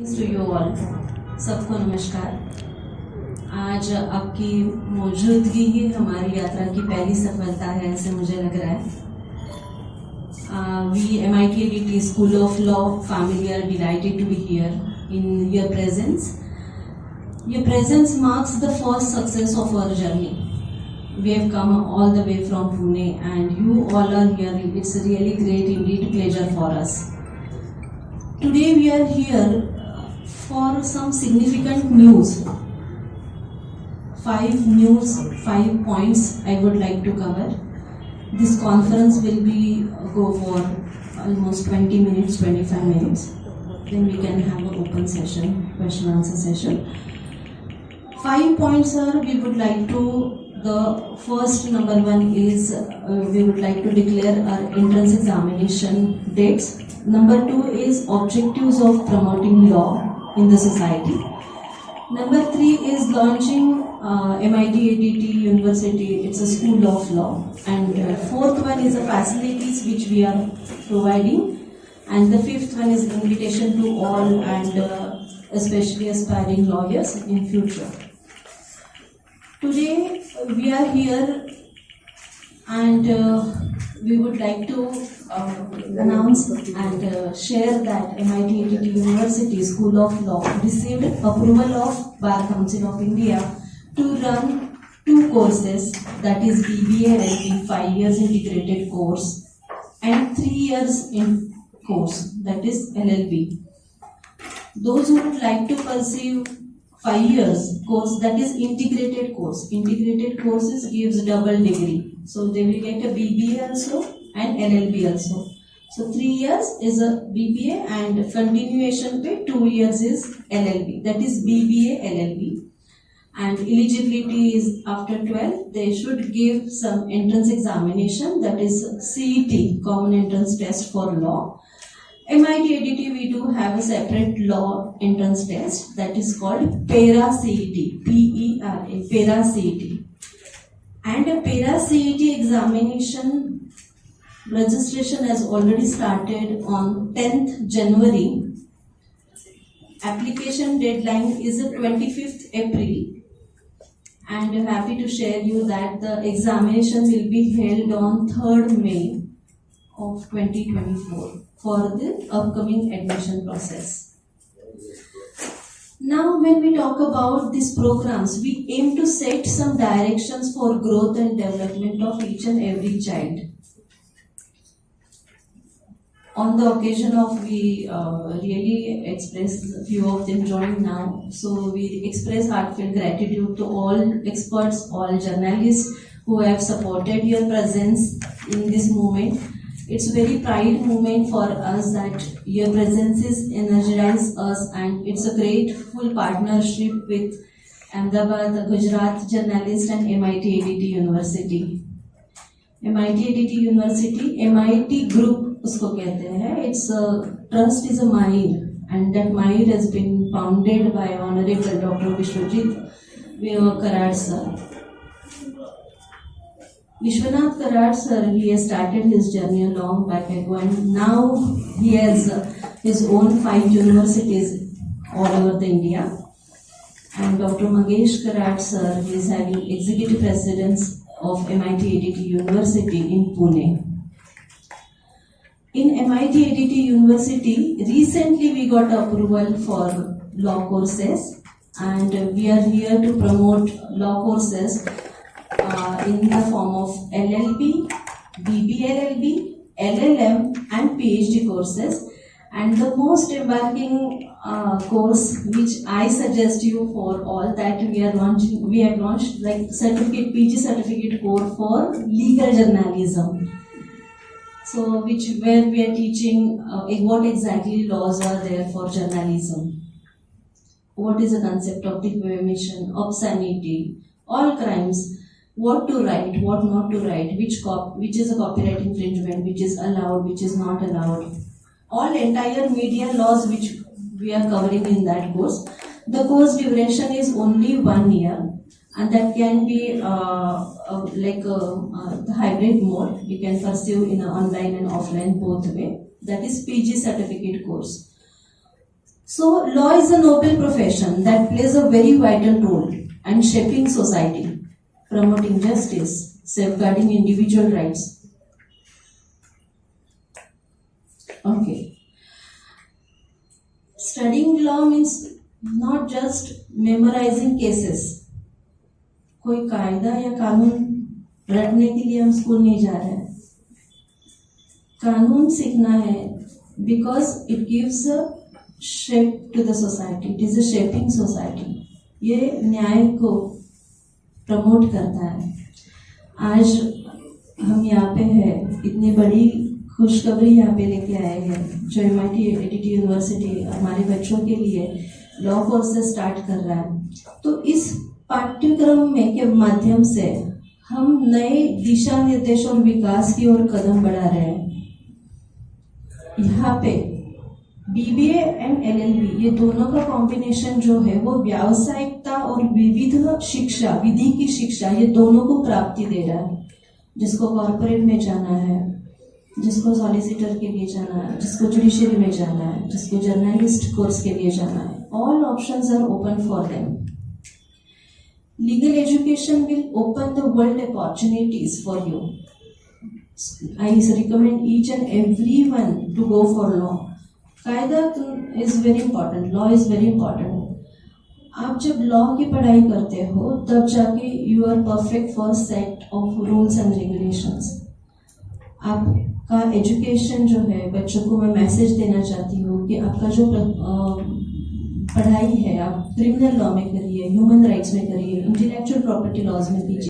To you all, सबको नमस्कार। आज आपकी मौजूदगी ही हमारी यात्रा की पहली सफलता है, ऐसे मुझे लग रहा है। We MIT School of Law family are delighted to be here in your presence. Your presence marks the first success of our journey. We have come all the way from Pune and you all are here. It's a really great indeed pleasure for us. Today we are here for some significant news. Five points I would like to cover. This conference will go for almost 20 minutes, 25 minutes. Then we can have an open session, question answer session. 5 points are we would like to, the first number one is we would like to declare our entrance examination dates. Number 2 is objectives of promoting law in the society. Number 3 is launching MIT ADT University. It's a school of law. And fourth one is the facilities which we are providing. And the fifth one is invitation to all and especially aspiring lawyers in future. Today we are here and we would like to announce and share that MIT ADT University School of Law received approval of Bar Council of India to run 2 courses, that is BBA LLB 5 years integrated course and 3 years in course, that is LLB. Those who would like to pursue 5 years course, that is integrated course. Integrated courses gives double degree. So they will get a BBA also and LLB also. So 3 years is a BBA and continuation pay 2 years is LLB. That is BBA LLB. And eligibility is after 12. They should give some entrance examination, that is CET, Common Entrance Test for Law. MIT ADT we do have a separate law entrance test that is called PERA CET, PERA, PERA CET. And a PERA CET examination registration has already started on 10th January. Application deadline is 25th April. And I'm happy to share you that the examination will be held on 3rd May of 2024 for the upcoming admission process. Now when we talk about these programs, we aim to set some directions for growth and development of each and every child. On the occasion of we really express, a few of them joined now, so we express heartfelt gratitude to all experts, all journalists who have supported your presence in this movement. It's a very pride moment for us that your presence is energize us, and it's a grateful partnership with Ahmedabad, Gujarat Journalist and MIT ADT University. MIT ADT University, MIT Group उसको कहते हैं. Its trust is a Mahir, and that Mahir has been founded by Honorable Dr. Vishwajit Karad sir. Vishwanath Karad sir, he has started his journey a long back ago, and now he has his own 5 universities all over the India. And Dr. Mangesh Karad sir, he is having executive presidents of MIT ADT University in Pune. In MIT ADT University, recently we got approval for law courses, and we are here to promote law courses in the form of LLB, BBLLB, LLM and PhD courses. And the most embarking course which I suggest you for all, that we have launched like certificate, PG certificate course for legal journalism. So where we are teaching what exactly laws are there for journalism. What is the concept of defamation, obscenity, all crimes. What to write, what not to write, which is a copyright infringement, which is allowed, which is not allowed. All entire media laws which we are covering in that course. The course duration is only 1 year, and that can be the hybrid mode. You can pursue in an online and offline both way. That is PG certificate course. So law is a noble profession that plays a very vital role in shaping society, promoting justice, safeguarding individual rights. Okay. Studying law means not just memorizing cases. कोई कायदा या कानून रटने के लिए हम school नहीं जा रहे हैं. कानून सीखना है because it gives a shape to the society. It is a shaping society. ये न्याय को प्रमोट करता है. आज हम यहाँ पे हैं, इतनी बड़ी खुशखबरी यहाँ पे लेके आए हैं जो MIT यूनिवर्सिटी हमारे बच्चों के लिए लॉ कोर्सेज स्टार्ट कर रहा है. तो इस पाठ्यक्रम में के माध्यम से हम नए दिशा निर्देश और विकास की ओर कदम बढ़ा रहे हैं. यहाँ पे BBA एंड LLB ये दोनों का कॉम्बिनेशन जो है वो व्यावसायिकता और विविध शिक्षा, विधि की शिक्षा, ये दोनों को प्राप्ति दे रहा है. जिसको कॉर्पोरेट में जाना है, जिसको सॉलिसिटर के लिए जाना है, जिसको जुडिशियरी में जाना है, जिसको जर्नलिस्ट कोर्स के लिए जाना है, all options are open for them. Legal education will open the world opportunities for you. I recommend each and everyone to go for law. कायदा is very important. Law is very important. आप जब law की पढ़ाई करते हो तब जाके you are perfect for set of rules and regulations. आपका एजुकेशन जो है, बच्चों को मैं मैसेज देना चाहती हूँ कि आपका जो पढ़ाई है आप क्रिमिनल लॉ में करिए, ह्यूमन राइट्स में करिए, इंटेलेक्चुअल प्रॉपर्टी लॉज में कीजिए.